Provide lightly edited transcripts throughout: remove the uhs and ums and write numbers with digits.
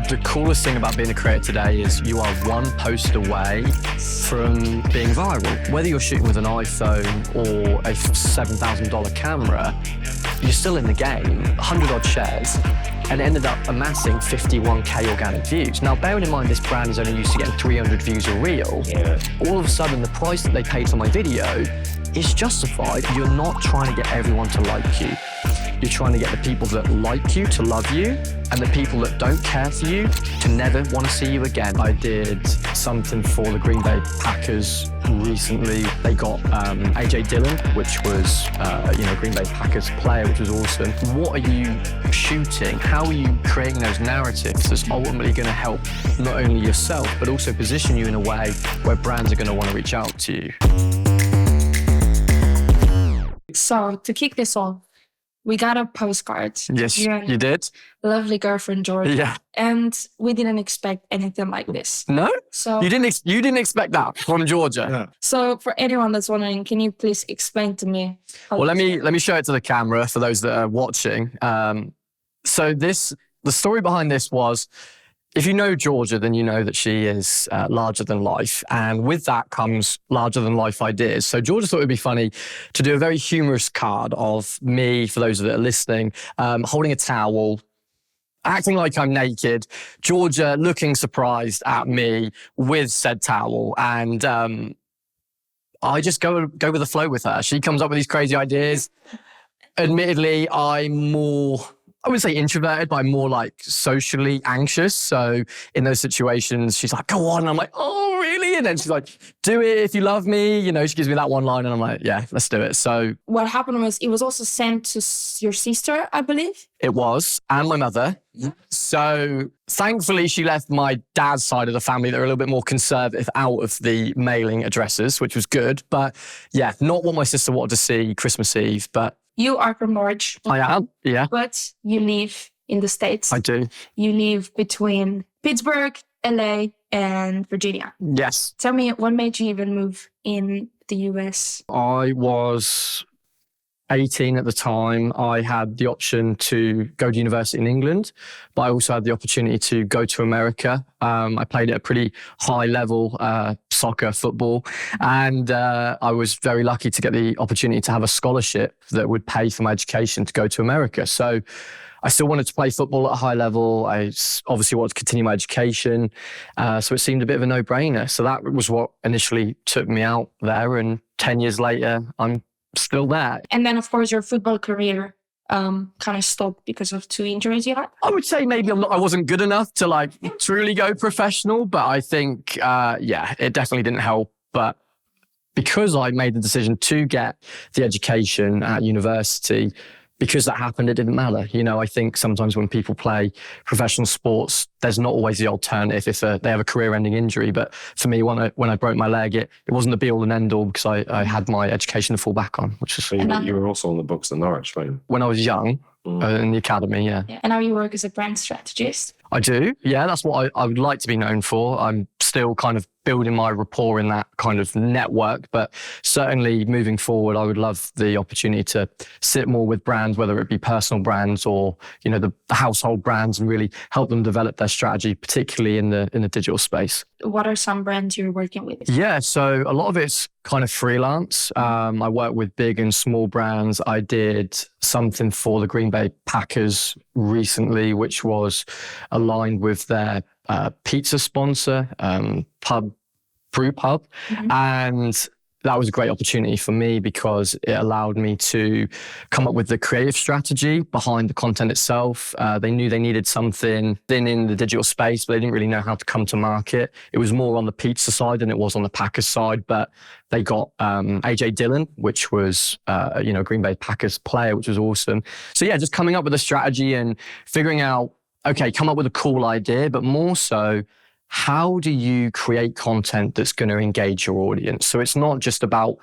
The coolest thing about being a creator today is you are one post away from being viral. Whether you're shooting with an iPhone or a $7,000 camera, you're still in the game. 100 odd shares, and it ended up amassing 51k organic views. Now, bearing in mind this brand is only used to getting 300 views a reel, all of a sudden the price that they paid for my video is justified. You're not trying to get everyone to like you. You're trying to get the people that like you to love you, and the people that don't care for you to never want to see you again. I did something for the Green Bay Packers recently. They got AJ Dillon, which was Green Bay Packers player, which was awesome. What are you shooting? How are you creating those narratives that's ultimately going to help not only yourself, but also position you in a way where brands are going to want to reach out to you? So to kick this off, we got a postcard. Yes, you did. Lovely girl from Georgia. Yeah. And we didn't expect anything like this. No? So you didn't expect that from Georgia? Yeah. So for anyone that's wondering, can you please explain to me? Well, let me show it to the camera for those that are watching. The story behind this was, if you know Georgia, then you know that she is larger than life. And with that comes larger than life ideas. So Georgia thought it would be funny to do a very humorous card of me, for those that are listening, holding a towel, acting like I'm naked, Georgia looking surprised at me with said towel. And I just go with the flow with her. She comes up with these crazy ideas. Admittedly, I'm more, I wouldn't say introverted, but I'm more like socially anxious. So in those situations, she's like, go on. And I'm like, oh, really? And then she's like, do it if you love me. You know, she gives me that one line and I'm like, yeah, let's do it. So what happened was it was also sent to your sister, I believe. It was, and my mother. So thankfully, she left my dad's side of the family that are a little bit more conservative out of the mailing addresses, which was good. But yeah, not what my sister wanted to see Christmas Eve, but you are from Norwich. I am, yeah. But you live in the States. I do. You live between Pittsburgh, LA, and Virginia. Yes. Tell me, what made you even move in the US? I was 18 at the time. I had the option to go to university in England, but I also had the opportunity to go to America. I played at a pretty high level, soccer, football, and I was very lucky to get the opportunity to have a scholarship that would pay for my education to go to America. So I still wanted to play football at a high level. I obviously wanted to continue my education. So it seemed a bit of a no-brainer. So that was what initially took me out there. And 10 years later, I'm still there. And then, of course, your football career kind of stopped because of 2 injuries you had? I would say maybe I wasn't good enough to like truly go professional, but I think, it definitely didn't help. But because I made the decision to get the education at university, because that happened, it didn't matter. You know, I think sometimes when people play professional sports, there's not always the alternative if they have a career-ending injury. But for me, when I broke my leg, it wasn't the be-all and end-all because I had my education to fall back on, which is... So you were also on the books at Norwich, right? When I was young, in the academy, yeah. And now you work as a brand strategist? I do, yeah. That's what I would like to be known for. I'm still kind of building my rapport in that kind of network, but certainly moving forward, I would love the opportunity to sit more with brands, whether it be personal brands or, you know, the household brands, and really help them develop their strategy, particularly in the digital space. What are some brands you're working with? Yeah, so a lot of it's kind of freelance. I work with big and small brands. I did something for the Green Bay Packers recently, which was aligned with their pizza sponsor, Brew Pub. And that was a great opportunity for me because it allowed me to come up with the creative strategy behind the content itself. They knew they needed something in the digital space, but they didn't really know how to come to market. It was more on the pizza side than it was on the Packers side, but they got AJ Dillon, which was Green Bay Packers player, which was awesome. So yeah, just coming up with a strategy and figuring out, okay, come up with a cool idea, but more so, how do you create content that's going to engage your audience? So it's not just about,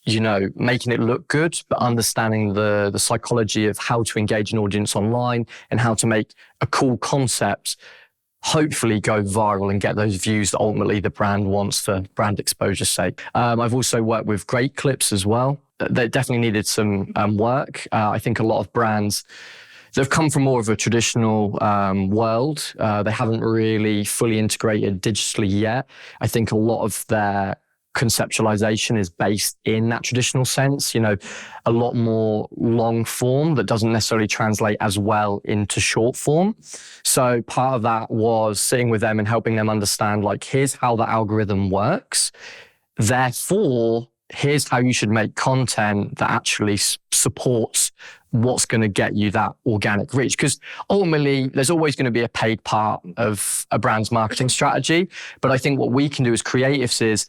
making it look good, but understanding the psychology of how to engage an audience online and how to make a cool concept hopefully go viral and get those views that ultimately the brand wants for brand exposure's sake. I've also worked with Great Clips as well. They definitely needed some work. I think a lot of brands, they've come from more of a traditional world. They haven't really fully integrated digitally yet. I think a lot of their conceptualization is based in that traditional sense, a lot more long form that doesn't necessarily translate as well into short form. So part of that was sitting with them and helping them understand, like, here's how the algorithm works. Therefore, here's how you should make content that actually supports what's going to get you that organic reach. Because ultimately, there's always going to be a paid part of a brand's marketing strategy. But I think what we can do as creatives is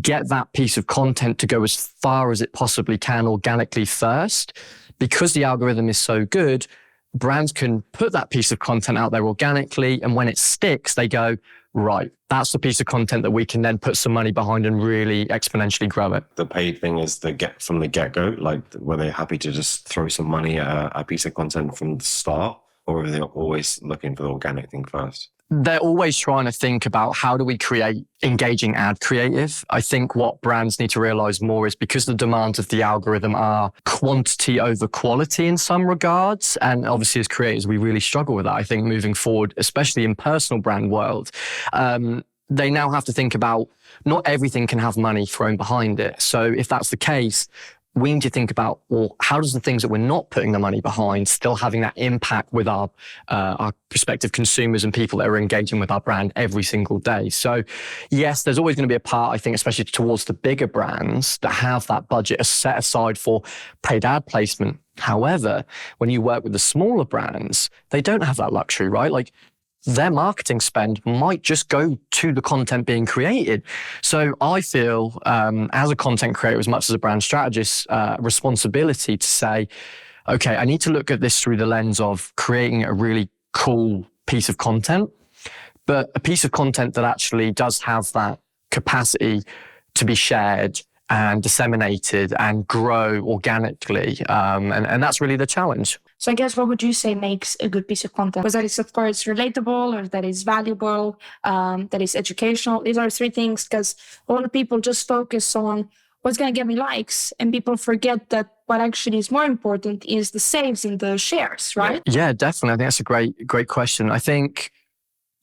get that piece of content to go as far as it possibly can organically first. Because the algorithm is so good, brands can put that piece of content out there organically. And when it sticks, they go, right, that's the piece of content that we can then put some money behind and really exponentially grow it. The paid thing is from the get-go, like, were they happy to just throw some money at a piece of content from the start, or are they always looking for the organic thing first? They're always trying to think about how do we create engaging ad creative. I think what brands need to realize more is because the demands of the algorithm are quantity over quality in some regards. And obviously as creators, we really struggle with that. I think moving forward, especially in personal brand world, they now have to think about not everything can have money thrown behind it. So if that's the case, we need to think about, well, how does the things that we're not putting the money behind still having that impact with our prospective consumers and people that are engaging with our brand every single day? So yes, there's always going to be a part, I think, especially towards the bigger brands that have that budget set aside for paid ad placement. However, when you work with the smaller brands, they don't have that luxury, right? Like, their marketing spend might just go to the content being created. So I feel, as a content creator, as much as a brand strategist, responsibility to say, okay, I need to look at this through the lens of creating a really cool piece of content, but a piece of content that actually does have that capacity to be shared and disseminated and grow organically. And that's really the challenge. So I guess what would you say makes a good piece of content? Was that it's, of course, relatable, or that is valuable, that is educational? These are three things, because a lot of people just focus on what's going to get me likes, and people forget that what actually is more important is the saves and the shares, right? Yeah, definitely. I think that's a great question. I think,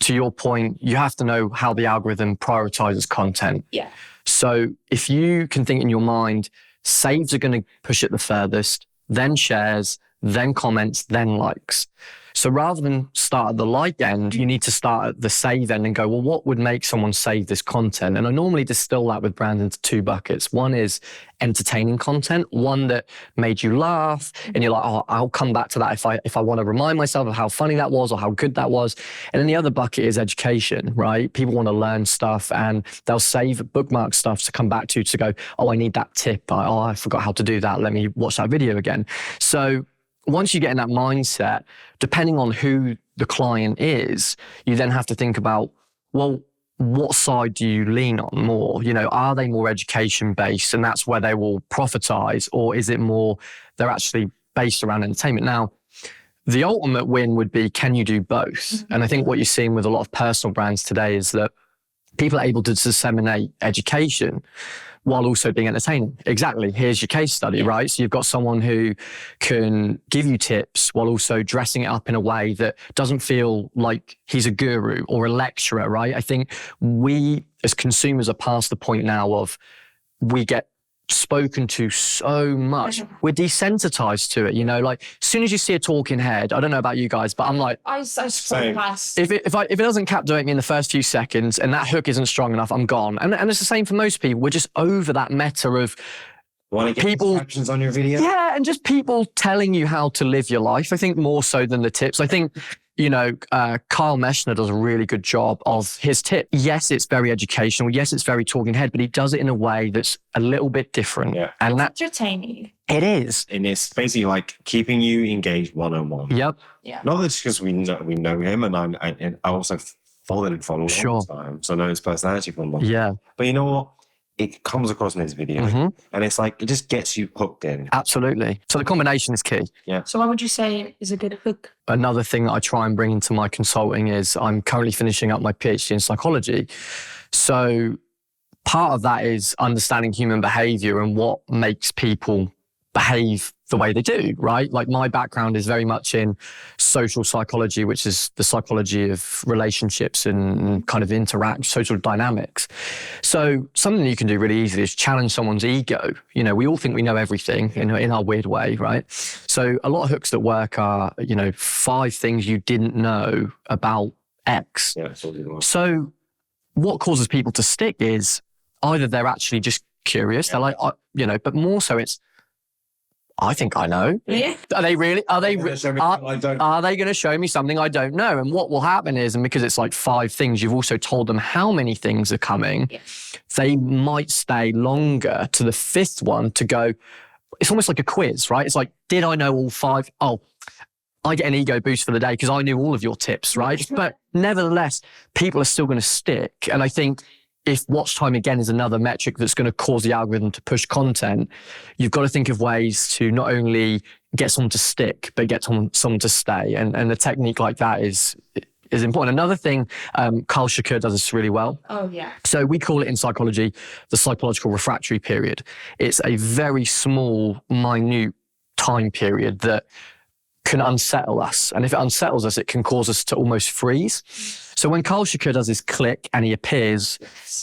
to your point, you have to know how the algorithm prioritizes content. Yeah. So if you can think in your mind, saves are going to push it the furthest, then shares, then comments, then likes. So rather than start at the like end, you need to start at the save end and go, well, what would make someone save this content? And I normally distill that with brands into two buckets. One is entertaining content, one that made you laugh, and you're like, oh, I'll come back to that if I want to remind myself of how funny that was or how good that was. And then the other bucket is education, right? People want to learn stuff, and they'll save bookmark stuff to come back to go, oh, I need that tip. Oh, I forgot how to do that. Let me watch that video again. So once you get in that mindset, depending on who the client is, you then have to think about, well, what side do you lean on more? Are they more education based and that's where they will profitize, or is it more they're actually based around entertainment? Now, the ultimate win would be, can you do both? Mm-hmm. And I think what you're seeing with a lot of personal brands today is that people are able to disseminate education while also being entertaining. Exactly. Here's your case study, right? So you've got someone who can give you tips while also dressing it up in a way that doesn't feel like he's a guru or a lecturer, right? I think we as consumers are past the point now of we get spoken to so much. We're desensitized to it, like as soon as you see a talking head, I don't know about you guys, but I'm like, I scroll past. If it doesn't captivate me in the first few seconds and that hook isn't strong enough, I'm gone. And it's the same for most people. We're just over that meta of want to get people captions on your video. Yeah, and just people telling you how to live your life. I think more so than the tips. I think Karl Meshna does a really good job of his tip. Yes, it's very educational. Yes, it's very talking head, but he does it in a way that's a little bit different. Yeah. And that's entertaining. It is. And it's basically like keeping you engaged one-on-one. Yep. Yeah. Not just because we know him, and I also followed him for a long time, so I know his personality for a long time. Yeah. But you know what? It comes across in his video, and it's like, it just gets you hooked in. Absolutely. So the combination is key. Yeah. So what would you say is a good hook? Another thing that I try and bring into my consulting is I'm currently finishing up my PhD in psychology. So part of that is understanding human behavior and what makes people behave the way they do, right? Like my background is very much in social psychology, which is the psychology of relationships and kind of social dynamics. So something you can do really easily is challenge someone's ego. You know, we all think we know everything in our weird way, right? So a lot of hooks that work are, 5 things you didn't know about X. Yeah, it's all you want. So what causes people to stick is either they're actually just curious, they're like, but more so it's, I think I know. Yeah. Are they really? Are they going to show me something I don't know? And what will happen is, and because it's like 5 things, you've also told them how many things are coming. Yeah. They might stay longer to the 5th one to go. It's almost like a quiz, right? It's like, did I know all 5? Oh, I get an ego boost for the day because I knew all of your tips, right? But nevertheless, people are still going to stick. And I think if watch time again is another metric that's going to cause the algorithm to push content, you've got to think of ways to not only get someone to stick, but get someone to stay. And a technique like that is important. Another thing, Karl Shakur does this really well. Oh, yeah. So we call it in psychology, the psychological refractory period. It's a very small, minute time period that can unsettle us. And if it unsettles us, it can cause us to almost freeze. So when Karl Shakur does his click and he appears,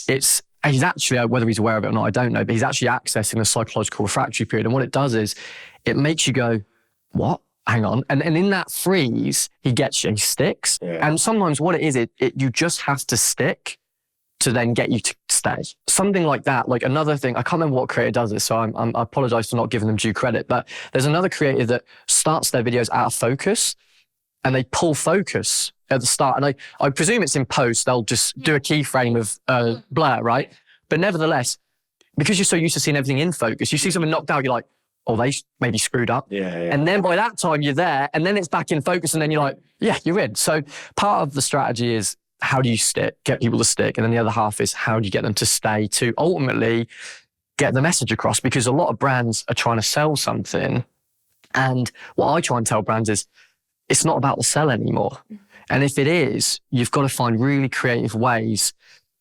he's actually, whether he's aware of it or not, I don't know, but he's actually accessing the psychological refractory period. And what it does is it makes you go, what? Hang on. And in that freeze, he sticks. Yeah. And sometimes what it is, you just have to stick to then get you to stay. Something like that. Like another thing, I can't remember what creator does it, so I apologize for not giving them due credit, but there's another creator that starts their videos out of focus and they pull focus at the start. And I presume it's in post, they'll just do a keyframe of blur, right? But nevertheless, because you're so used to seeing everything in focus, you see something knocked out, you're like, oh, they maybe screwed up. Yeah. And then by that time you're there and then it's back in focus and then you're like, yeah, you're in. So part of the strategy is how do you get people to stick? And then the other half is how do you get them to stay to ultimately get the message across? Because a lot of brands are trying to sell something. And what I try and tell brands is it's not about the sell anymore. And if it is, you've got to find really creative ways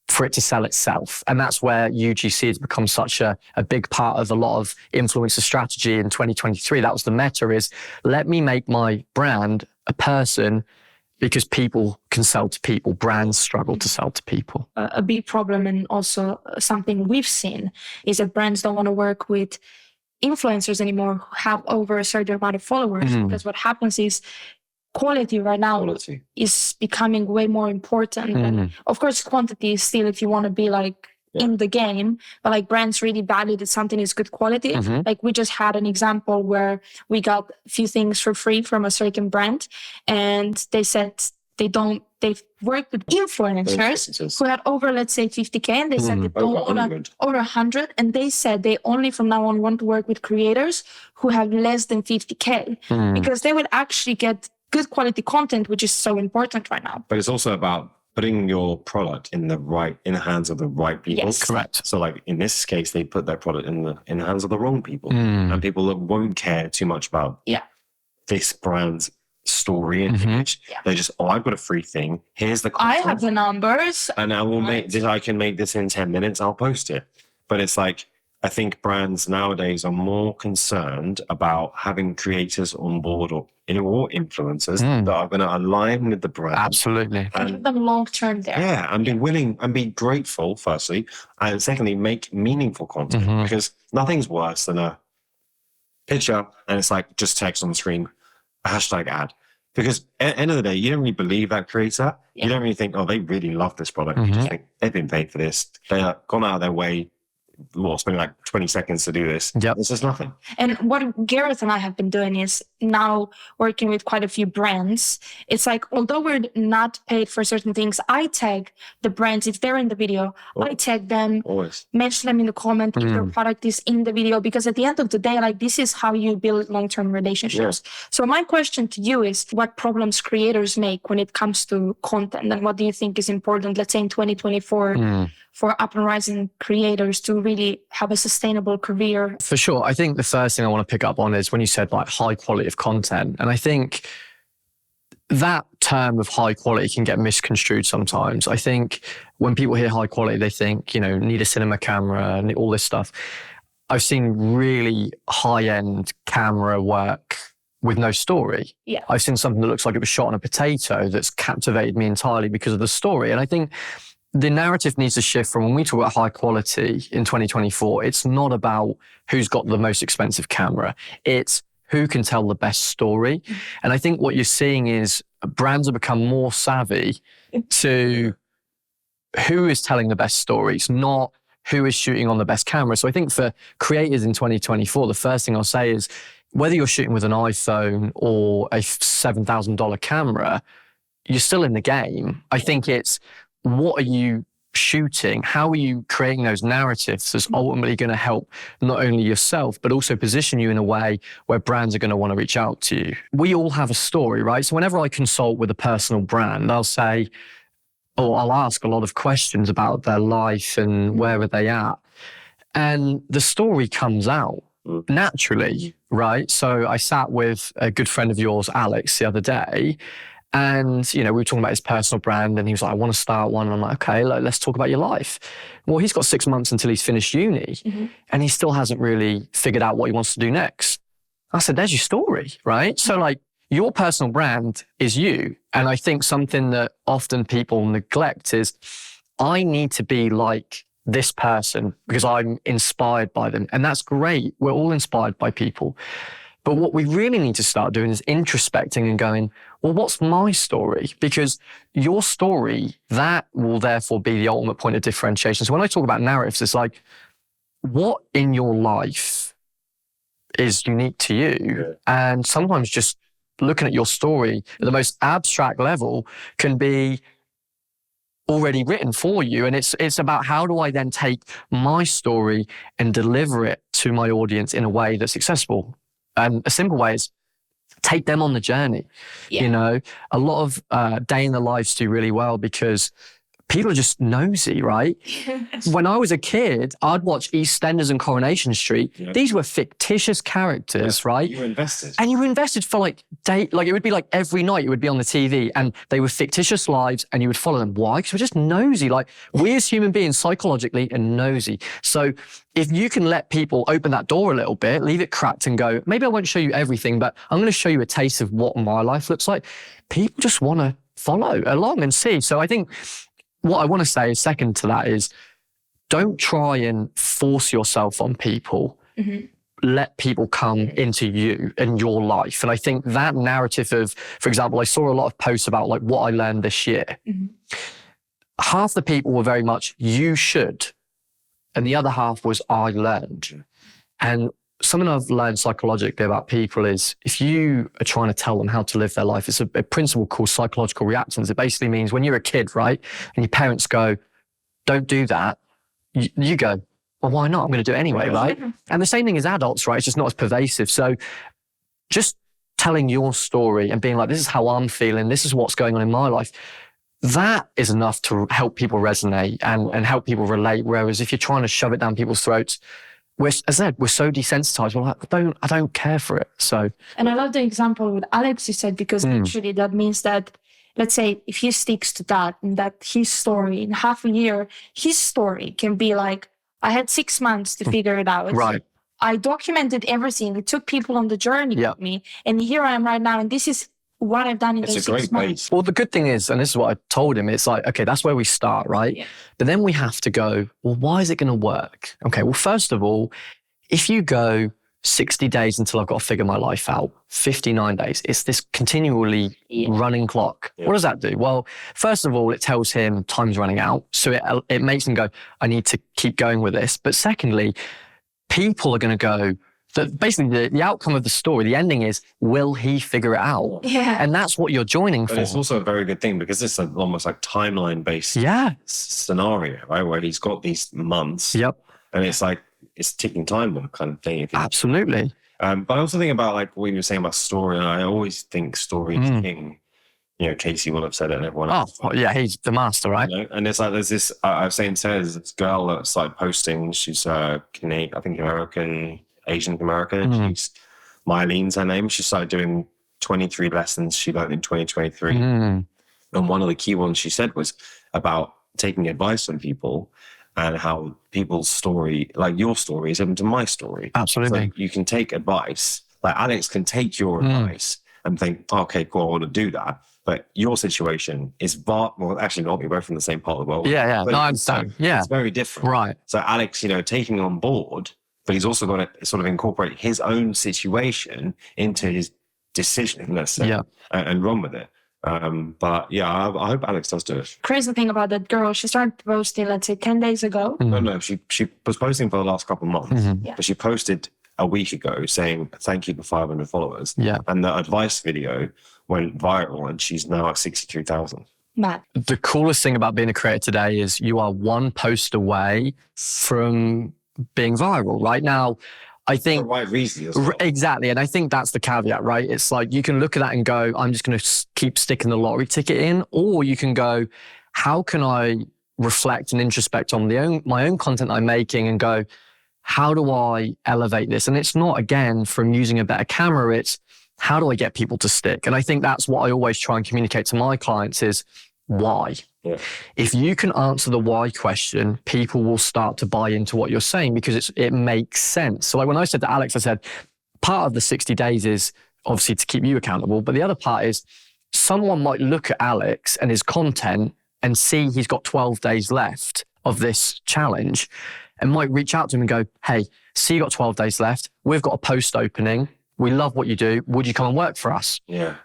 for it to sell itself. And that's where UGC has become such a big part of a lot of influencer strategy in 2023. That was the meta is let me make my brand a person because people can sell to people. Brands struggle to sell to people. A big problem and also something we've seen is that brands don't want to work with influencers anymore who have over a certain amount of followers because what happens is quality right now is becoming way more important. And of course, quantity is still if you want to be like in the game, but like brands really value that something is good quality. Like we just had an example where we got a few things for free from a certain brand and they said they've worked with influencers who had over, let's say 50K and they said they don't want over 100 and they said they only from now on want to work with creators who have less than 50K because they would actually get good quality content, which is so important right now. But it's also about putting your product in the hands of the right people. Yes. Correct. So like in this case, they put their product in the hands of the wrong people and people that won't care too much about this brand's story and image. They just, I've got a free thing. Here's the content. I have the numbers. And I will I can make this in 10 minutes. I'll post it. But it's like, I think brands nowadays are more concerned about having creators on board or influencers that are going to align with the brand. Absolutely. And keep them long term there. Yeah, and be willing and be grateful, firstly. And secondly, make meaningful content because nothing's worse than a picture and it's like just text on the screen, hashtag ad. Because at the end of the day, you don't really believe that creator. You don't really think, oh, they really love this product. You just think they've been paid for this. They've gone out of their way. Well, spending like 20 seconds to do this. It's just nothing. And what Gareth and I have been doing is now working with quite a few brands. It's like, although we're not paid for certain things, I tag the brands. If they're in the video, I tag them, mention them in the comment if their product is in the video, because at the end of the day, like this is how you build long-term relationships. So my question to you is what problems creators make when it comes to content and what do you think is important, let's say in 2024, for up and rising creators to really have a sustainable career? For sure. I think the first thing I want to pick up on is when you said like high quality of content. And I think that term of high quality can get misconstrued sometimes. I think when people hear high quality, they think, need a cinema camera and all this stuff. I've seen really high-end camera work with no story. Yeah. I've seen something that looks like it was shot on a potato that's captivated me entirely because of the story. And I think the narrative needs to shift from when we talk about high quality in 2024, it's not about who's got the most expensive camera. It's who can tell the best story. And I think what you're seeing is brands have become more savvy to who is telling the best stories, not who is shooting on the best camera. So I think for creators in 2024, the first thing I'll say is whether you're shooting with an iPhone or a $7,000 camera, you're still in the game. I think it's what are you shooting? How are you creating those narratives that's ultimately going to help not only yourself, but also position you in a way where brands are going to want to reach out to you. We all have a story, right? So whenever I consult with a personal brand, I'll say, or I'll ask a lot of questions about their life and where are they at. And the story comes out naturally, right? So I sat with a good friend of yours, Alex, the other day, and, you know, we were talking about his personal brand and he was like, I want to start one. And I'm like, okay, let's talk about your life. Well, he's got 6 months until he's finished uni and he still hasn't really figured out what he wants to do next. I said, there's your story, right? So like your personal brand is you. And I think something that often people neglect is I need to be like this person because I'm inspired by them. And that's great. We're all inspired by people. But what we really need to start doing is introspecting and going, well, what's my story? Because your story, that will therefore be the ultimate point of differentiation. So when I talk about narratives, it's like, what in your life is unique to you? And sometimes just looking at your story at the most abstract level can be already written for you. And it's about how do I then take my story and deliver it to my audience in a way that's accessible. And a simple way is take them on the journey. Yeah. You know, a lot of day in the lives do really well because people are just nosy, right? When I was a kid, I'd watch EastEnders and Coronation Street. Yep. These were fictitious characters, right? You were invested. And you were invested for like it would be like every night it would be on the TV and they were fictitious lives and you would follow them. Why? Because we're just nosy. Like we as human beings psychologically are nosy. So if you can let people open that door a little bit, leave it cracked and go, maybe I won't show you everything, but I'm going to show you a taste of what my life looks like. People just want to follow along and see. So I think what I want to say is second to that is don't try and force yourself on people. Let people come into you and your life. And I think that narrative of, for example, I saw a lot of posts about like what I learned this year. Half the people were very much, you should. And the other half was, I learned. And something I've learned psychologically about people is if you are trying to tell them how to live their life, it's a principle called psychological reactance. It basically means when you're a kid, right, and your parents go, don't do that, you go, well, why not? I'm going to do it anyway, right? And the same thing as adults, right? It's just not as pervasive. So just telling your story and being like, this is how I'm feeling, this is what's going on in my life, that is enough to help people resonate and help people relate. Whereas if you're trying to shove it down people's throats, as I said, we're so desensitized. We're like, I don't care for it. So, and I love the example with Alex you said, because actually that means that, let's say, if he sticks to that and that his story in half a year, his story can be like, I had 6 months to figure it out. Right. I documented everything. It took people on the journey with me, and here I am right now. And this is what I've done in those 6 months. Well, the good thing is, and this is what I told him, it's like, okay, that's where we start, right? Yeah. But then we have to go, well, why is it going to work? Okay, well, first of all, if you go 60 days until I've got to figure my life out, 59 days, it's this continually running clock. Yeah. What does that do? Well, first of all, it tells him time's running out. So it makes him go, I need to keep going with this. But secondly, people are going to go, that basically the outcome of the story, the ending is, will he figure it out? Yeah. And that's what you're joining for. But it's also a very good thing because it's almost like timeline-based scenario, right? Where he's got these months. Yep. And it's like, it's ticking time bomb kind of thing. Absolutely. But I also think about like what you were saying about story, and I always think story is king. You know, Casey will have said it and everyone else. Oh, yeah, he's the master, right? You know? And it's like, there's this, I was saying, there's this girl that's like posting, she's Canadian, I think American, Asian American. She's Mylene's her name. She started doing 23 lessons she learned in 2023. And one of the key ones she said was about taking advice from people and how people's story, like your story, is into my story. Absolutely. So you can take advice, like Alex can take your advice and think, okay, cool, I want to do that. But your situation is well, actually not, we're both from the same part of the world. Yeah. But No, I understand. it's very different. Right. So Alex, taking on board, but he's also got to sort of incorporate his own situation into his decision, let's say, and run with it. But yeah, I hope Alex does do it. Crazy thing about that girl, she started posting, let's say 10 days ago. No, she was posting for the last couple of months, but she posted a week ago saying thank you for 500 followers. Yeah. And the advice video went viral and she's now at 63,000. Mad. The coolest thing about being a creator today is you are one post away from being viral. Right now, I think... For the right reason as well. Exactly. And I think that's the caveat, right? It's like you can look at that and go, I'm just going to keep sticking the lottery ticket in. Or you can go, how can I reflect and introspect on my own content I'm making and go, how do I elevate this? And it's not, again, from using a better camera, it's how do I get people to stick? And I think that's what I always try and communicate to my clients is why. Yeah. If you can answer the why question, people will start to buy into what you're saying because it makes sense. So like when I said to Alex, I said, part of the 60 days is obviously to keep you accountable, but the other part is someone might look at Alex and his content and see he's got 12 days left of this challenge and might reach out to him and go, hey, see you got 12 days left. We've got a post opening. We love what you do. Would you come and work for us? Yeah.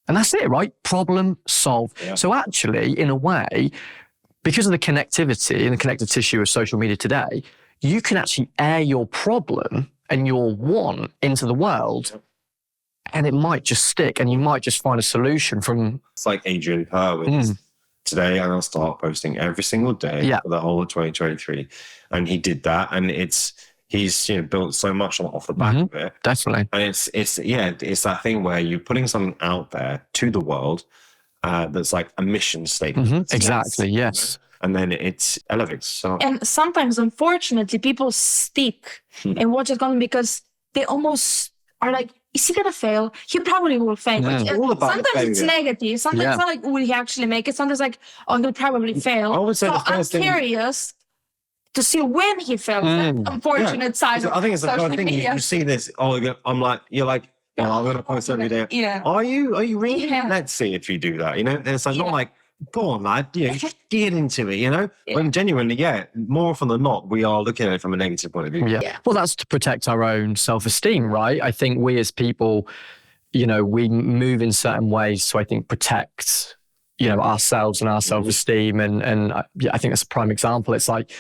And that's it, right? Problem solved. Yeah. So actually, in a way, because of the connectivity and the connective tissue of social media today, you can actually air your problem and your want into the world and it might just stick and you might just find a solution from... It's like Adrian Hurwitz. Today, I'm going to start posting every single day for the whole of 2023. And he did that. And he's built so much off the back of it. Definitely. And it's that thing where you're putting something out there to the world that's like a mission statement. Exactly, yes. And then it elevates. So. And sometimes, unfortunately, people stick and watch it going because they almost are like, is he going to fail? He probably will fail. Like, all about sometimes it's negative. Sometimes it's not like, will he actually make it? Sometimes like, oh, he'll probably fail. I would say so I'm curious to see when he fails. That unfortunate side of I think it's the social kind of thing media. you see this. You're like, well, I'm going to post every day. Yeah. Are you really? Yeah. Let's see if you do that. It's like not like, go on, lad. Just get into it. Yeah. When genuinely, more often than not, we are looking at it from a negative point of view. Yeah. Well, that's to protect our own self-esteem, right? I think we as people, we move in certain ways to, I think, protect, ourselves and our self-esteem. And I think that's a prime example. It's like,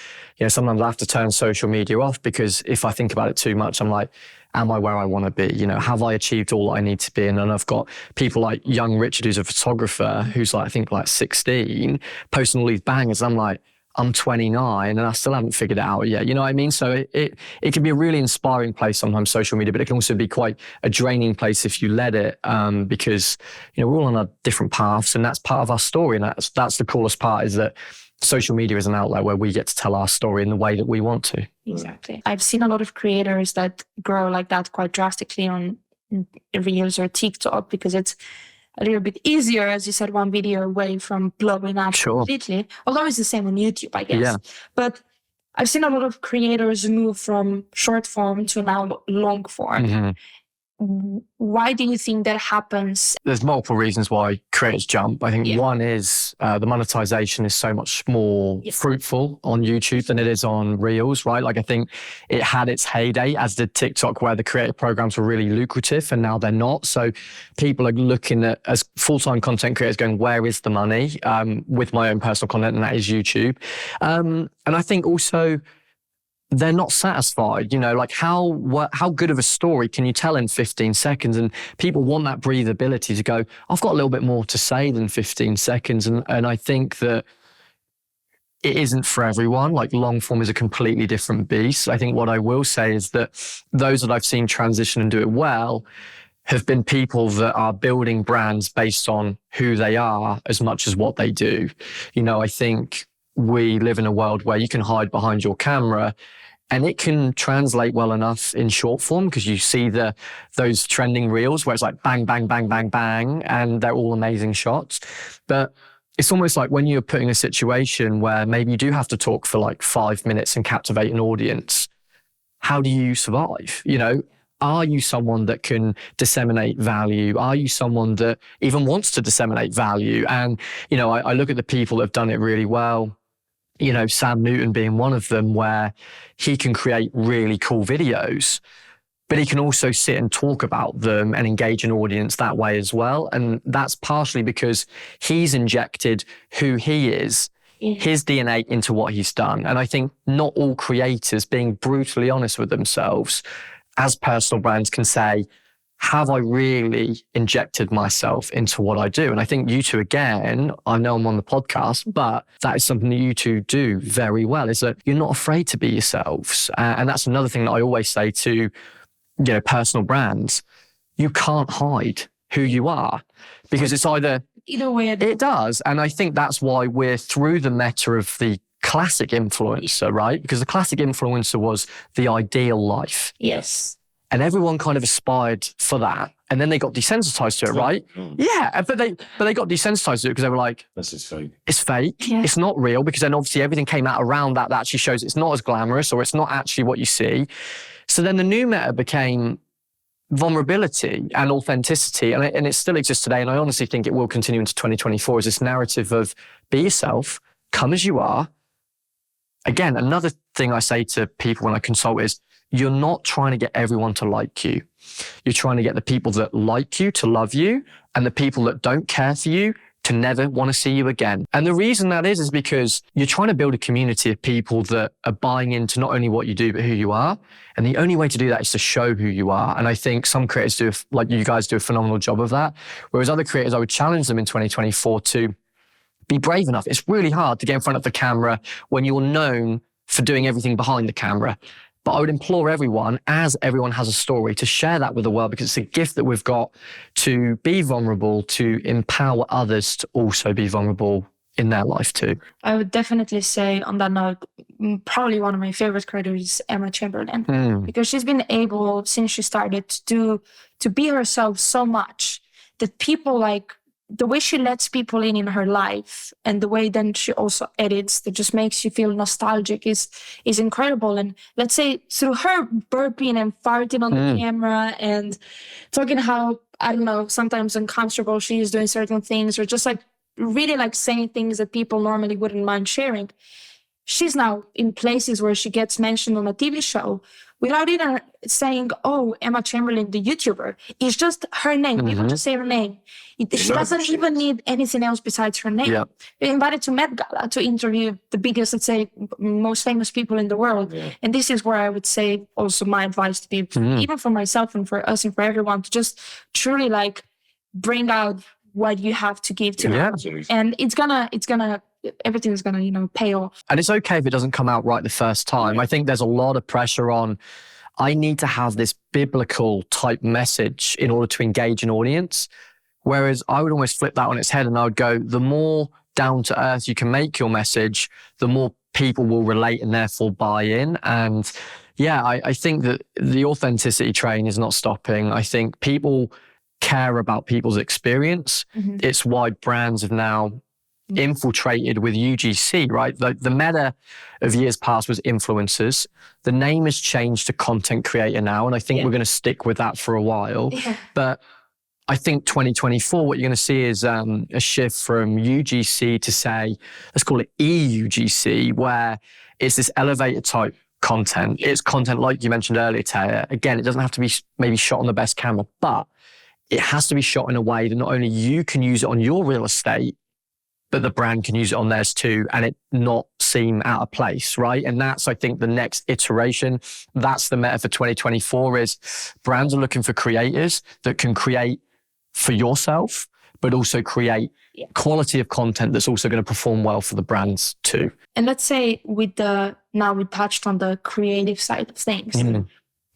sometimes I have to turn social media off because if I think about it too much, I'm like, am I where I want to be? Have I achieved all I need to be? And then I've got people like young Richard, who's a photographer, who's like, I think like 16, posting all these bangers. I'm like, I'm 29 and I still haven't figured it out yet. You know what I mean? So it can be a really inspiring place sometimes, social media, but it can also be quite a draining place if you let it, because, we're all on our different paths and that's part of our story. And that's the coolest part is that social media is an outlet where we get to tell our story in the way that we want to. Exactly. I've seen a lot of creators that grow like that quite drastically on Reels or TikTok because it's a little bit easier, as you said, one video away from blowing up completely. Although it's the same on YouTube, I guess. Yeah. But I've seen a lot of creators move from short form to now long form. Why do you think that happens? There's multiple reasons why creators jump. I think one is the monetization is so much more fruitful on YouTube than it is on Reels, right? Like I think it had its heyday, as did TikTok, where the creator programs were really lucrative and now they're not. So people are looking at, as full-time content creators, going, where is the money with my own personal content? And that is YouTube. And I think also, they're not satisfied, like how good of a story can you tell in 15 seconds? And people want that breathability to go, I've got a little bit more to say than 15 seconds. And I think that it isn't for everyone. Like long form is a completely different beast. I think what I will say is that those that I've seen transition and do it well have been people that are building brands based on who they are as much as what they do. I think we live in a world where you can hide behind your camera and it can translate well enough in short form because you see those trending reels where it's like bang, bang, bang, bang, bang, and they're all amazing shots. But it's almost like when you're put in a situation where maybe you do have to talk for like 5 minutes and captivate an audience, how do you survive? You know, are you someone that can disseminate value? Are you someone that even wants to disseminate value? And, you know, I look at the people that have done it really well, you know, Sam Newton being one of them, where he can create really cool videos, but he can also sit and talk about them and engage an audience that way as well. And that's partially because he's injected who he is, his DNA into what he's done. And I think not all creators, being brutally honest with themselves as personal brands, can say, have I really injected myself into what I do? And I think you two, again, I know I'm on the podcast, but that is something that you two do very well, is that you're not afraid to be yourselves. And that's another thing that I always say to, you know, personal brands. You can't hide who you are, because it's either way it does. And I think that's why we're through the meta of the classic influencer, right? Because the classic influencer was the ideal life. Yes. And everyone kind of aspired for that. And then they got desensitized to it, right? Yeah. But they got desensitized to it because they were like, this is fake. It's fake. Yeah. It's not real, because then obviously everything came out around that actually shows it's not as glamorous, or it's not actually what you see. So then the new meta became vulnerability and authenticity. And it still exists today. And I honestly think it will continue into 2024, is this narrative of be yourself, come as you are. Again, another thing I say to people when I consult is, you're not trying to get everyone to like you. You're trying to get the people that like you to love you, and the people that don't care for you to never want to see you again. And the reason that is because you're trying to build a community of people that are buying into not only what you do, but who you are. And the only way to do that is to show who you are. And I think some creators do, like you guys do, a phenomenal job of that. Whereas other creators, I would challenge them in 2024 to be brave enough. It's really hard to get in front of the camera when you're known for doing everything behind the camera. But I would implore everyone, as everyone has a story, to share that with the world, because it's a gift that we've got to be vulnerable, to empower others to also be vulnerable in their life too. I would definitely say, on that note, probably one of my favorite creators is Emma Chamberlain, because she's been able, since she started, to be herself so much that people, like, the way she lets people in her life, and the way then she also edits, that just makes you feel nostalgic, is incredible. And let's say through her burping and farting on the camera and talking how, I don't know, sometimes uncomfortable she is doing certain things, or just like really like saying things that people normally wouldn't mind sharing. She's now in places where she gets mentioned on a TV show without even saying, oh, Emma Chamberlain, the YouTuber. It's just her name. People just say her name. She doesn't even need anything else besides her name. Yep. We're invited to Met Gala to interview the biggest, let's say, most famous people in the world. Yeah. And this is where I would say also my advice to be, even for myself and for us and for everyone, to just truly like bring out what you have to give to them. And it's gonna everything's gonna, you know, pay off. And it's okay if it doesn't come out right the first time. I think there's a lot of pressure on, I need to have this biblical type message in order to engage an audience. Whereas I would almost flip that on its head, and I would go, the more down to earth you can make your message, the more people will relate and therefore buy in. And yeah, I think that the authenticity train is not stopping. I think people care about people's experience. It's why brands have now infiltrated with UGC, right? The meta of years past was influencers. The name has changed to content creator now, and I think we're going to stick with that for a while. But I think 2024, what you're going to see is a shift from UGC to, say, let's call it EUGC, where it's this elevated type content. It's content like you mentioned earlier, Taya. Again, it doesn't have to be maybe shot on the best camera, but it has to be shot in a way that not only you can use it on your real estate, but the brand can use it on theirs too, and it not seem out of place, right? And that's, I think, the next iteration. That's the meta for 2024, is brands are looking for creators that can create for yourself, but also create quality of content that's also going to perform well for the brands too. And let's say now we touched on the creative side of things.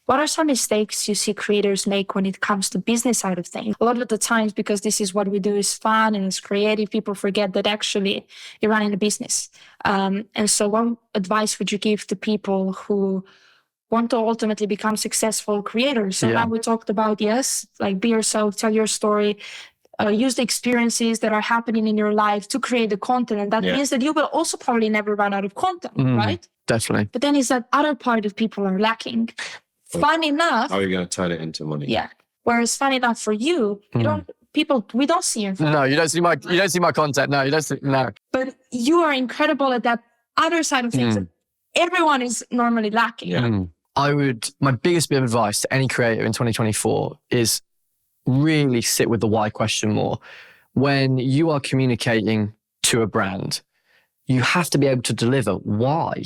What are some mistakes you see creators make when it comes to business side of things? A lot of the times, because this is what we do, is fun and it's creative, people forget that actually you're running a business. And so what advice would you give to people who want to ultimately become successful creators? So now we talked about, like be yourself, tell your story. use the experiences that are happening in your life to create the content. And that means that you will also probably never run out of content, right? Definitely. But then it's that other part of people are lacking. Fun enough. How are you going to turn it into money? Yeah. Whereas fun enough for you, we don't see your No, you don't see my content. No, you don't see, no. But you are incredible at that other side of things that everyone is normally lacking. Yeah. My biggest bit of advice to any creator in 2024 is really sit with the why question more. When you are communicating to a brand, you have to be able to deliver why.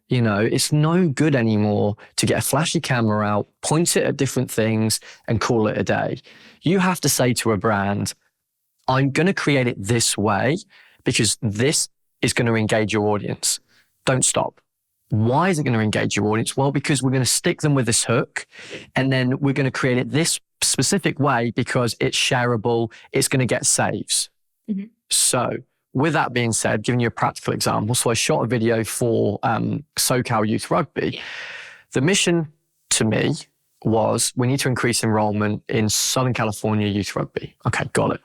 You know, it's no good anymore to get a flashy camera out, point it at different things and call it a day. You have to say to a brand, I'm going to create it this way because this is going to engage your audience. Don't stop. Why is it going to engage your audience? Well, because we're going to stick them with this hook and then we're going to create it this specific way because it's shareable. It's going to get saves. So with that being said, giving you a practical example. So I shot a video for SoCal Youth Rugby. The mission to me was we need to increase enrollment in Southern California Youth Rugby. Okay, got it.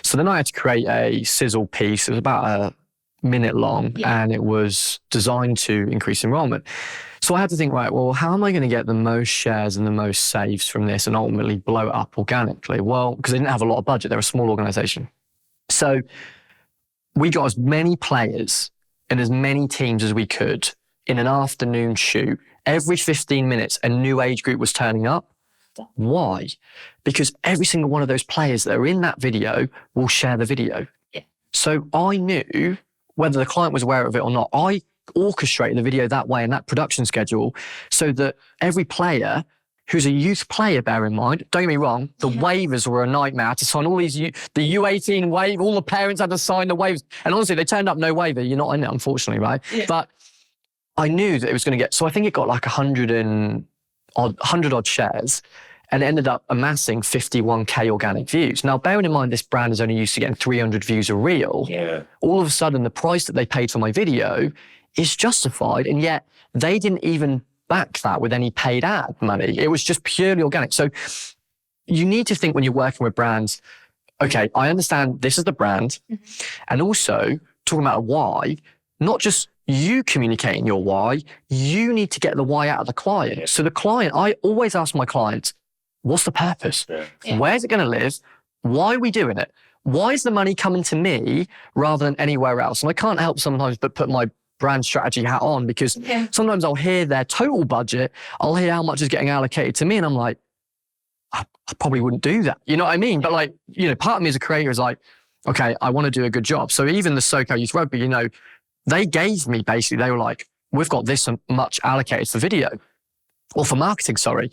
So then I had to create a sizzle piece. It was about a minute long and it was designed to increase enrollment. So I had to think, right, well, how am I going to get the most shares and the most saves from this and ultimately blow it up organically? Well, because they didn't have a lot of budget. They're a small organization. So we got as many players and as many teams as we could in an afternoon shoot. Every 15 minutes, a new age group was turning up. Why? Because every single one of those players that are in that video will share the video. So I knew whether the client was aware of it or not. I orchestrated the video that way in that production schedule so that every player who's a youth player, bear in mind, don't get me wrong, the waivers were a nightmare. I had to sign all these, the U18 waiver, all the parents had to sign the waivers. And honestly, they turned up no waiver. You're not in it, unfortunately, right? But I knew that it was going to get, so I think it got like 100 odd shares and it ended up amassing 51K organic views. Now, bearing in mind, this brand is only used to getting 300 views a reel. All of a sudden, the price that they paid for my video is justified. And yet they didn't even back that with any paid ad money. It was just purely organic. So you need to think when you're working with brands, okay, I understand this is the brand. And also talking about a why, not just you communicating your why, you need to get the why out of the client. So the client, I always ask my clients, what's the purpose? Where's it going to live? Why are we doing it? Why is the money coming to me rather than anywhere else? And I can't help sometimes but put my brand strategy hat on because sometimes I'll hear their total budget. I'll hear how much is getting allocated to me. And I'm like, I probably wouldn't do that. You know what I mean? But like, you know, part of me as a creator is like, okay, I want to do a good job. So even the SoCal Youth Rugby, you know, they gave me basically, they were like, we've got this much allocated for video or for marketing, sorry.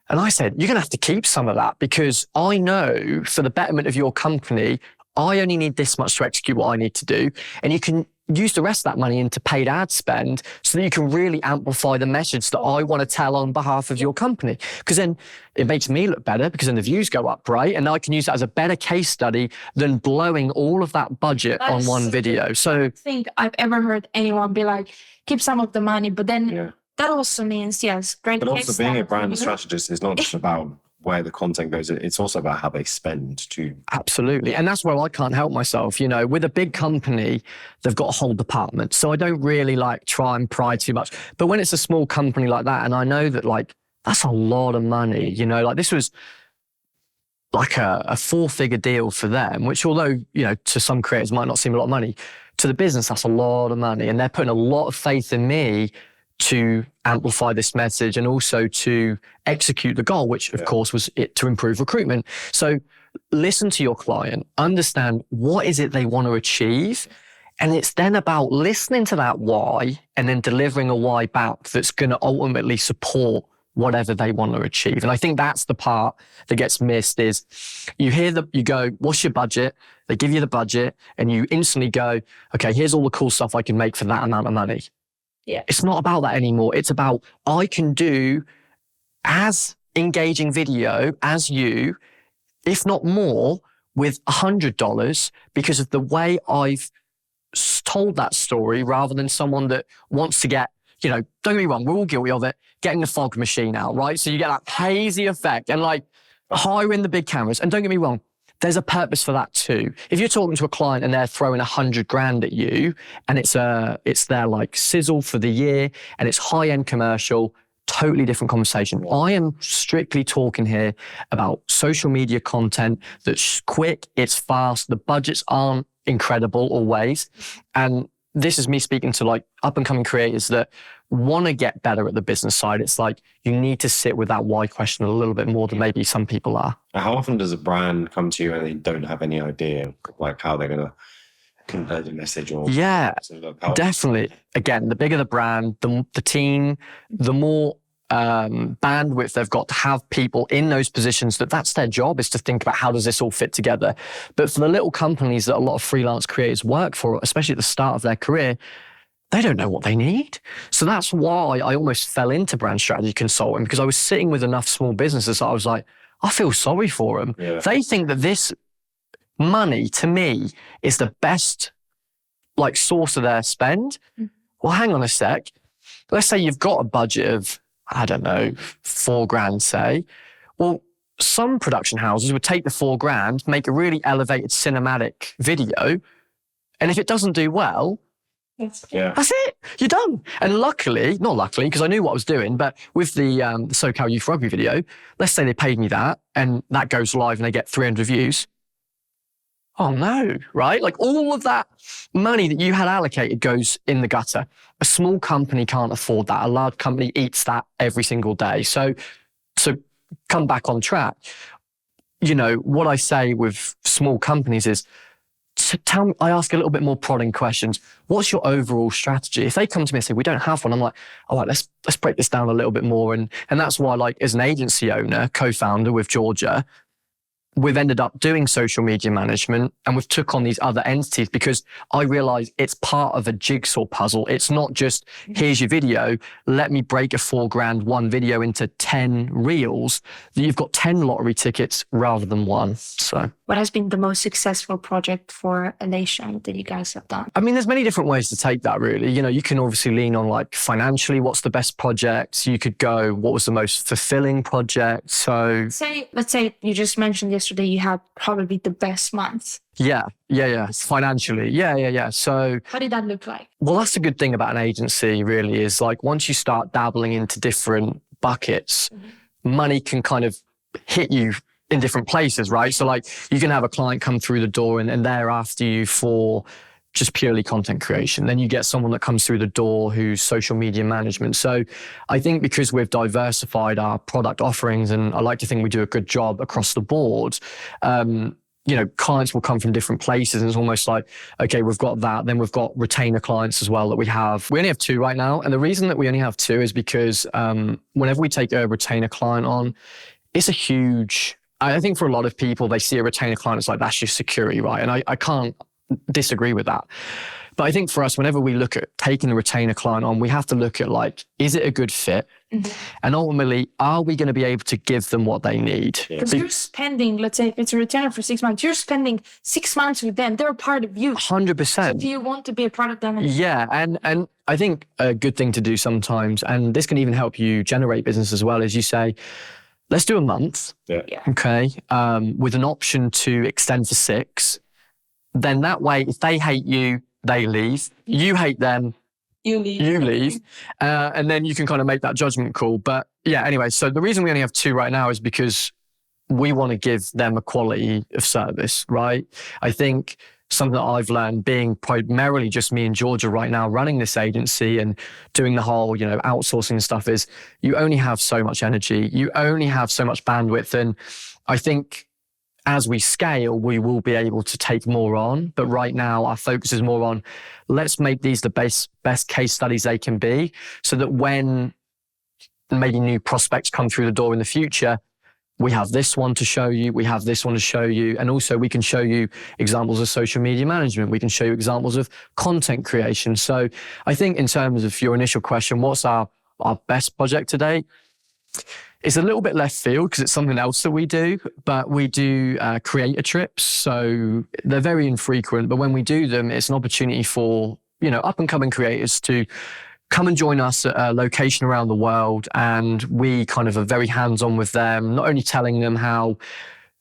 And I said, you're going to have to keep some of that because I know for the betterment of your company, I only need this much to execute what I need to do. And you can use the rest of that money into paid ad spend so that you can really amplify the message that I want to tell on behalf of your company. Because then it makes me look better because then the views go up, right? And I can use that as a better case study than blowing all of that budget on one video. So I don't think I've ever heard anyone be like, keep some of the money, but then that also means, great. But also being a brand strategist is not just about where the content goes, it's also about how they spend too. Absolutely. And that's where I can't help myself. You know, with a big company, they've got a whole department. So I don't really like try and pry too much. But when it's a small company like that, and I know that like, that's a lot of money, you know, like this was like a 4-figure deal for them, which although, you know, to some creators might not seem a lot of money, to the business, that's a lot of money. And they're putting a lot of faith in me to amplify this message and also to execute the goal, which of course was it to improve recruitment. So listen to your client, understand what is it they want to achieve. And it's then about listening to that why and then delivering a why back that's going to ultimately support whatever they want to achieve. And I think that's the part that gets missed is you go, what's your budget? They give you the budget and you instantly go, okay, here's all the cool stuff I can make for that amount of money. It's not about that anymore. It's about, I can do as engaging video as you, if not more, with $100 because of the way I've told that story rather than someone that wants to get, you know, don't get me wrong, we're all guilty of it, getting the fog machine out, right? So you get that hazy effect and like hiring the big cameras. And don't get me wrong, there's a purpose for that too. If you're talking to a client and they're throwing 100 grand at you and it's their like sizzle for the year and it's high-end commercial, totally different conversation. I am strictly talking here about social media content that's quick, it's fast, the budgets aren't incredible always. And this is me speaking to like up and coming creators that want to get better at the business side. It's like you need to sit with that why question a little bit more than maybe some people are. How often does a brand come to you and they don't have any idea like how they're going to convert the message? Or Definitely. Again, the bigger the brand, the team, the more bandwidth they've got to have people in those positions that's their job, is to think about how does this all fit together. But for the little companies that a lot of freelance creators work for, especially at the start of their career, they don't know what they need. So that's why I almost fell into brand strategy consulting, because I was sitting with enough small businesses that I was like, I feel sorry for them. Yeah. They think that this money to me is the best like source of their spend. Well, hang on a sec. Let's say you've got a budget of, I don't know, 4 grand, say. Well, some production houses would take the 4 grand, make a really elevated cinematic video. And if it doesn't do well, that's it. You're done. And not luckily, because I knew what I was doing, but with the SoCal Youth Rugby video, let's say they paid me that and that goes live and they get 300 views. Oh no, right? Like all of that money that you had allocated goes in the gutter. A small company can't afford that. A large company eats that every single day. So come back on track. You know, what I say with small companies is, tell me, I ask a little bit more prodding questions. What's your overall strategy? If they come to me and say, we don't have one, I'm like, all right, let's break this down a little bit more. And that's why, like, as an agency owner, co-founder with Georgia, we've ended up doing social media management and we've took on these other entities because I realize it's part of a jigsaw puzzle. It's not just, here's your video, let me break a 4 grand one video into 10 reels. You've got 10 lottery tickets rather than one. So what has been the most successful project for Elation that you guys have done? I mean, there's many different ways to take that, really. You know, you can obviously lean on like financially, what's the best project? You could go, what was the most fulfilling project? So let's say you just mentioned yesterday you had probably the best month. Yeah. Financially. Yeah. So what did that look like? Well, that's the good thing about an agency really is like once you start dabbling into different buckets, money can kind of hit you in different places, right? So like you can have a client come through the door and they're after you for just purely content creation. Then you get someone that comes through the door who's social media management. So I think because we've diversified our product offerings, and I like to think we do a good job across the board, you know, clients will come from different places and it's almost like, okay, we've got that. Then we've got retainer clients as well that we have. We only have 2 right now. And the reason that we only have 2 is because whenever we take a retainer client on, it's a huge, I think for a lot of people, they see a retainer client as like, that's just security, right? And I can't disagree with that. But I think for us, whenever we look at taking a retainer client on, we have to look at like, is it a good fit? And ultimately, are we going to be able to give them what they need? Because you're spending, let's say if it's a retainer for 6 months, you're spending 6 months with them. They're a part of you. 100%. So do you want to be a part of them? Yeah. And I think a good thing to do sometimes, and this can even help you generate business as well, is you say, let's do a month. Yeah. Okay. With an option to extend for 6. Then that way, if they hate you, they leave. You hate them, you leave. And then you can kind of make that judgment call. But yeah, anyway, so the reason we only have 2 right now is because we want to give them a quality of service, right? I think something that I've learned being primarily just me and Georgia right now running this agency and doing the whole, you know, outsourcing stuff is you only have so much energy. You only have so much bandwidth. And I think as we scale, we will be able to take more on. But right now, our focus is more on let's make these the best case studies they can be so that when maybe new prospects come through the door in the future, we have this one to show you, we have this one to show you. And also we can show you examples of social media management. We can show you examples of content creation. So I think in terms of your initial question, what's our best project to date? It's a little bit left field because it's something else that we do, but we do creator trips. So they're very infrequent, but when we do them, it's an opportunity for, you know, up and coming creators to come and join us at a location around the world. And we kind of are very hands-on with them, not only telling them how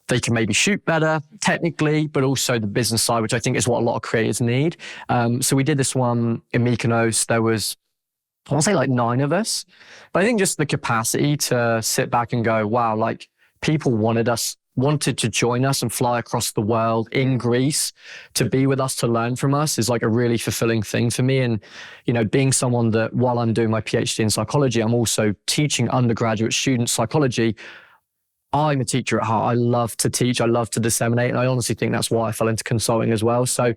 they can maybe shoot better technically, but also the business side, which I think is what a lot of creators need. So we did this one in Mykonos. There was, I want to say like 9 of us, but I think just the capacity to sit back and go, wow, like people wanted to join us and fly across the world in Greece to be with us, to learn from us is like a really fulfilling thing for me. And, you know, being someone that while I'm doing my PhD in psychology, I'm also teaching undergraduate students psychology. I'm a teacher at heart. I love to teach. I love to disseminate. And I honestly think that's why I fell into consulting as well. So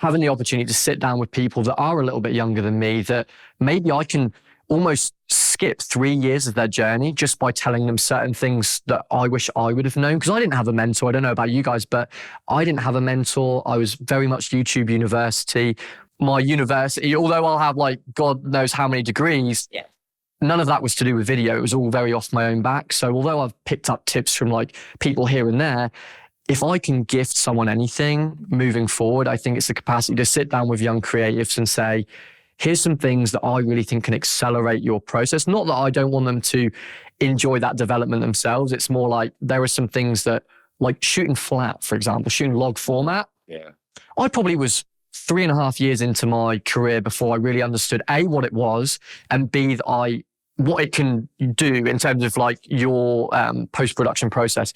having the opportunity to sit down with people that are a little bit younger than me, that maybe I can almost skip 3 years of their journey just by telling them certain things that I wish I would have known. Because I didn't have a mentor. I don't know about you guys, but I didn't have a mentor. I was very much YouTube university. My university, although I'll have like God knows how many degrees, none of that was to do with video. It was all very off my own back. So although I've picked up tips from like people here and there, if I can gift someone anything moving forward, I think it's the capacity to sit down with young creatives and say, here's some things that I really think can accelerate your process. Not that I don't want them to enjoy that development themselves. It's more like there are some things that, like shooting flat, for example, shooting log format. Yeah. I probably was 3.5 years into my career before I really understood A, what it was, and B, what it can do in terms of like your post-production process.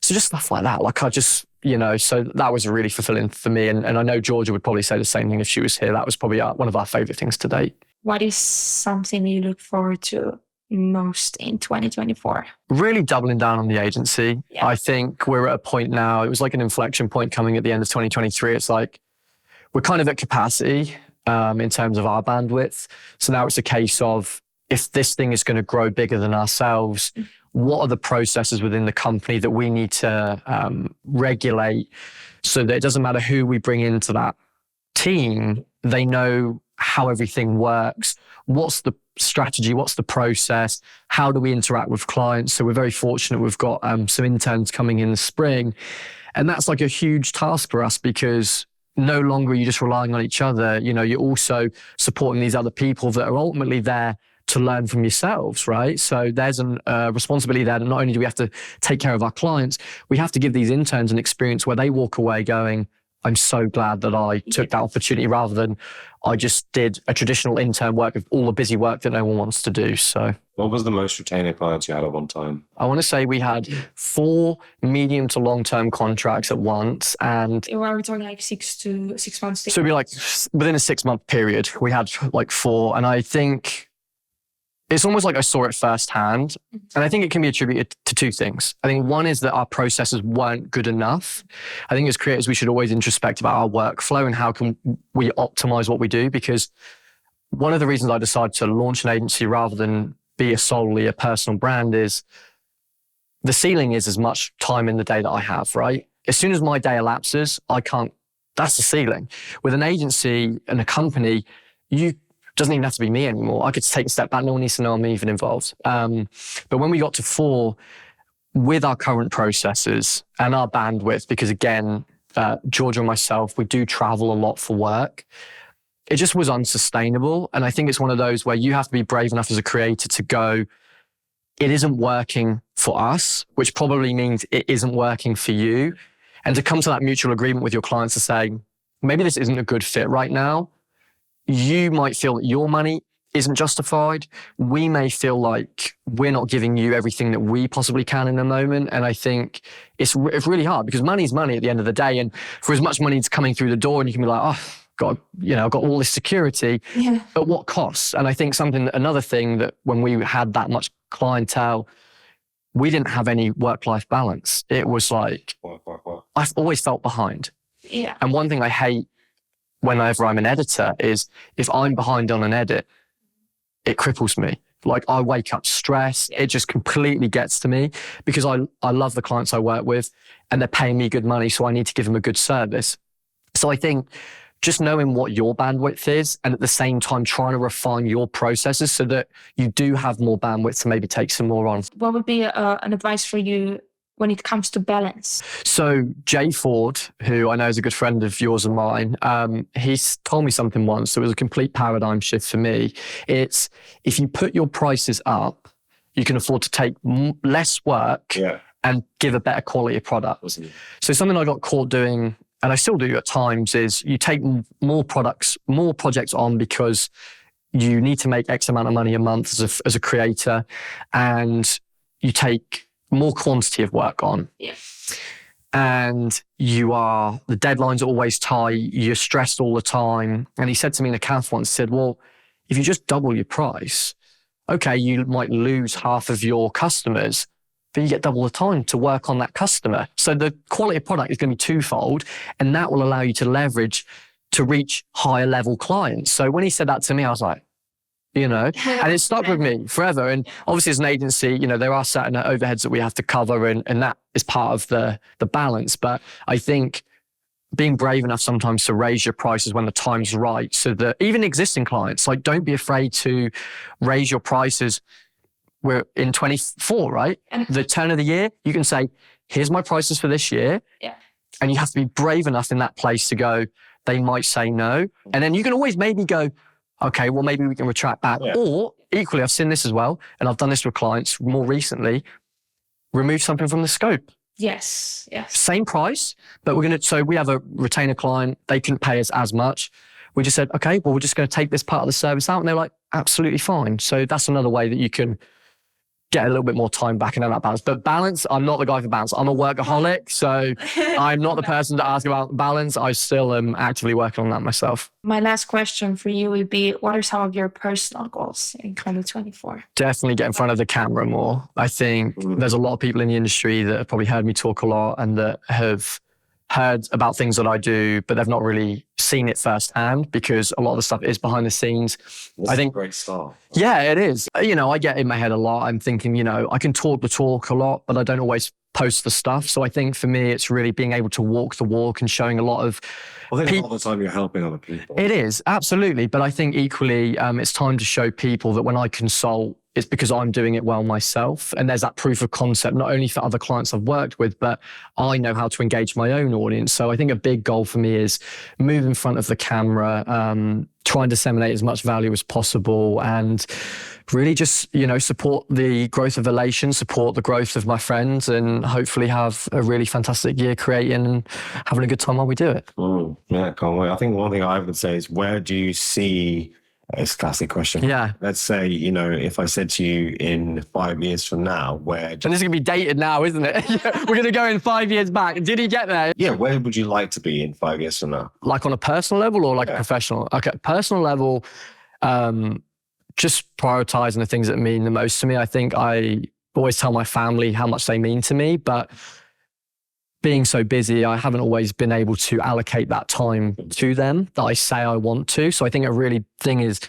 So just stuff like that. Like I just, you know, so that was really fulfilling for me. And I know Georgia would probably say the same thing if she was here. That was probably one of our favorite things to date. What is something you look forward to most in 2024? Really doubling down on the agency. Yeah. I think we're at a point now, it was like an inflection point coming at the end of 2023. It's like, we're kind of at capacity in terms of our bandwidth. So now it's a case of, if this thing is going to grow bigger than ourselves, what are the processes within the company that we need to regulate so that it doesn't matter who we bring into that team, they know how everything works. What's the strategy? What's the process? How do we interact with clients? So we're very fortunate. We've got some interns coming in the spring. And that's like a huge task for us because no longer are you just relying on each other. You know, you're also supporting these other people that are ultimately there to learn from yourselves, right? So there's a responsibility there that not only do we have to take care of our clients, we have to give these interns an experience where they walk away going, I'm so glad that I took that opportunity rather than I just did a traditional intern work of all the busy work that no one wants to do. So what was the most retainer clients you had at one time? I want to say we had 4 medium to long-term contracts at once. And We're talking like 6 months. So it'd be like within a 6-month period, we had like 4. And I think it's almost like I saw it firsthand. And I think it can be attributed to 2 things. I think one is that our processes weren't good enough. I think as creators, we should always introspect about our workflow and how can we optimize what we do. Because one of the reasons I decided to launch an agency rather than be solely a personal brand is the ceiling is as much time in the day that I have, right? As soon as my day elapses, that's the ceiling. With an agency and a company, doesn't even have to be me anymore. I could take a step back. No one needs to know I'm even involved. But when we got to 4, with our current processes and our bandwidth, because again, Georgia and myself, we do travel a lot for work. It just was unsustainable. And I think it's one of those where you have to be brave enough as a creator to go, it isn't working for us, which probably means it isn't working for you. And to come to that mutual agreement with your clients to say, maybe this isn't a good fit right now. You might feel that your money isn't justified. We may feel like we're not giving you everything that we possibly can in the moment. And I think it's really hard because money's money at the end of the day. And for as much money that's coming through the door and you can be like, oh, God, you know, I've got all this security. Yeah. At what cost? And I think another thing that when we had that much clientele, we didn't have any work-life balance. It was like, I've always felt behind. Yeah. And one thing I hate whenever I'm an editor is if I'm behind on an edit, it cripples me. Like I wake up stressed. It just completely gets to me because I love the clients I work with and they're paying me good money. So I need to give them a good service. So I think just knowing what your bandwidth is and at the same time trying to refine your processes so that you do have more bandwidth to maybe take some more on. What would be an advice for you when it comes to balance? So Jay Ford, who I know is a good friend of yours and mine, he's told me something once. So it was a complete paradigm shift for me. It's if you put your prices up, you can afford to take less work and give a better quality of product. So something I got caught doing, and I still do at times, is you take more projects on because you need to make X amount of money a month as a creator, and you take more quantity of work on. Yeah. And the deadlines are always tight, you're stressed all the time. And he said to me in a calf once, he said, well, if you just double your price, okay, you might lose half of your customers, but you get double the time to work on that customer. So the quality of product is going to be twofold, and that will allow you to leverage to reach higher level clients. So when he said that to me, I was like, and it stuck with me forever. And obviously as an agency, there are certain overheads that we have to cover, and that is part of the balance. But I think being brave enough sometimes to raise your prices when the time's right, so that even existing clients, like, don't be afraid to raise your prices. We're in 24, right? And the turn of the year, you can say, here's my prices for this year. Yeah. And you have to be brave enough in that place to go, they might say no. And then you can always maybe go, okay, well, maybe we can retract back. Yeah. Or equally, I've seen this as well, and I've done this with clients more recently, remove something from the scope. Yes. Same price, but so we have a retainer client, they couldn't pay us as much. We just said, okay, well, we're just going to take this part of the service out. And they're like, absolutely fine. So that's another way that you can get a little bit more time back and have that balance. But balance, I'm not the guy for balance. I'm a workaholic, so I'm not the person to ask about balance. I still am actively working on that myself. My last question for you would be, what are some of your personal goals in 2024? Definitely get in front of the camera more. I think there's a lot of people in the industry that have probably heard me talk a lot and that have heard about things that I do, but they've not really seen it firsthand, because a lot of the stuff is behind the scenes. I think great start. Yeah, it is. I get in my head a lot. I'm thinking, I can talk the talk a lot, but I don't always post the stuff. So I think for me, it's really being able to walk the walk and showing a lot of I think a lot of the time you're helping other people. It is, absolutely. But I think equally, it's time to show people that when I consult, it's because I'm doing it well myself. And there's that proof of concept, not only for other clients I've worked with, but I know how to engage my own audience. So I think a big goal for me is move in front of the camera, try and disseminate as much value as possible, and really just, support the growth of Elation, support the growth of my friends, and hopefully have a really fantastic year creating and having a good time while we do it. Yeah, can't wait. I think one thing I would say is, where do you see... It's a classic question. Yeah. Let's say, if I said to you in 5 years from now, And this is going to be dated now, isn't it? We're going to go in 5 years back. Did he get there? Yeah, where would you like to be in 5 years from now? Like on a personal level or like a professional? Okay, personal level, just prioritizing the things that mean the most to me. I think I always tell my family how much they mean to me, but being so busy, I haven't always been able to allocate that time to them that I say I want to. So I think a really thing is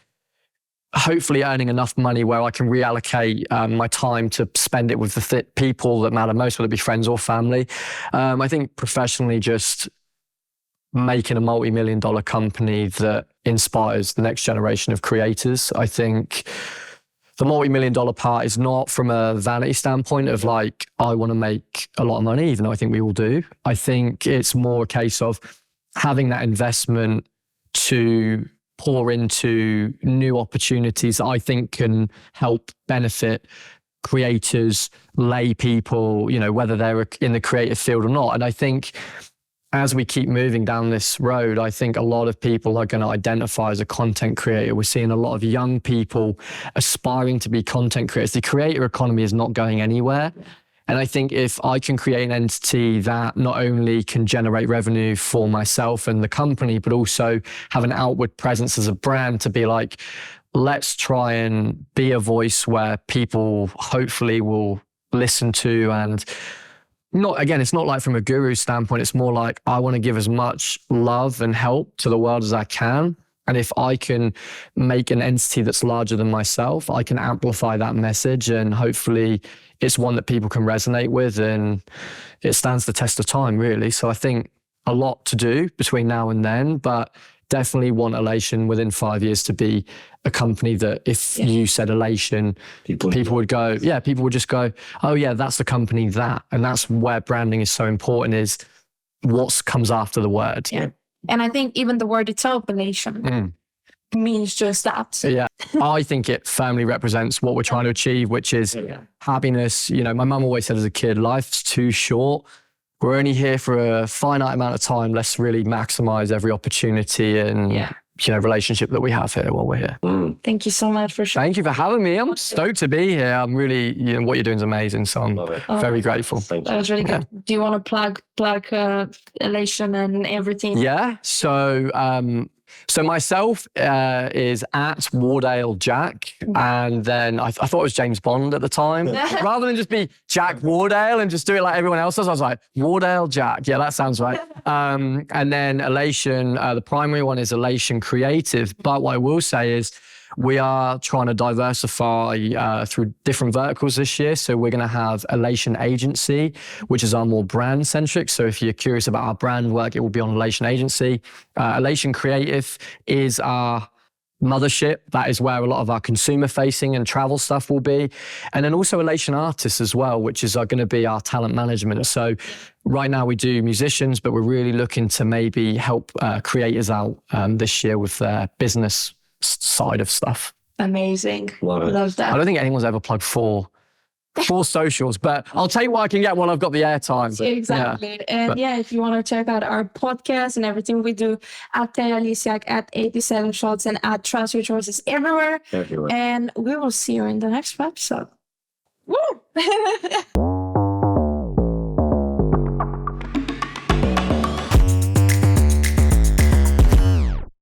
hopefully earning enough money where I can reallocate my time to spend it with the people that matter most, whether it be friends or family. I think professionally, just making a multi-million-dollar company that inspires the next generation of creators. I think the multi-million-dollar part is not from a vanity standpoint of like, I want to make a lot of money, even though I think we all do. I think it's more a case of having that investment to pour into new opportunities that I think can help benefit creators, lay people, whether they're in the creative field or not. And I think as we keep moving down this road, I think a lot of people are going to identify as a content creator. We're seeing a lot of young people aspiring to be content creators. The creator economy is not going anywhere. And I think if I can create an entity that not only can generate revenue for myself and the company, but also have an outward presence as a brand to be like, let's try and be a voice where people hopefully will listen to. And it's not like from a guru standpoint, it's more like I want to give as much love and help to the world as I can. And if I can make an entity that's larger than myself, I can amplify that message, and hopefully it's one that people can resonate with, and it stands the test of time, really. So I think a lot to do between now and then, but definitely want Elation within 5 years to be a company that if you said Elation, people would go, people would just go, oh yeah, that's the company that. And that's where branding is so important, is what comes after the word. Yeah. And I think even the word itself, Elation, means just that. Yeah, I think it firmly represents what we're trying to achieve, which is happiness. You know, my mum always said as a kid, life's too short. We're only here for a finite amount of time. Let's really maximize every opportunity and relationship that we have here while we're here. Thank you so much for sharing. Thank you for having me. I'm stoked to be here. I'm really, what you're doing is amazing. So I'm very grateful. That was really good. Do you want to plug Elation and everything? Yeah. So myself is at Wardale Jack, and then I thought it was James Bond at the time. Rather than just be Jack Wardale and just do it like everyone else does, I was like, Wardale Jack. Yeah, that sounds right. And then Elation, the primary one is Elation Creative. But what I will say is we are trying to diversify through different verticals this year. So we're going to have Elation Agency, which is our more brand centric. So if you're curious about our brand work, it will be on Elation Agency. Elation Creative is our mothership. That is where a lot of our consumer facing and travel stuff will be. And then also Elation Artists as well, which is going to be our talent management. So right now we do musicians, but we're really looking to maybe help creators out this year with their business side of stuff. Amazing. Love that. I don't think anyone's ever plugged four socials, but I'll take what I can get while I've got the airtime. Exactly. And if you want to check out our podcast and everything we do at Alisiak, at 87 Shots, and at Trust Resources everywhere. And we will see you in the next episode. Woo!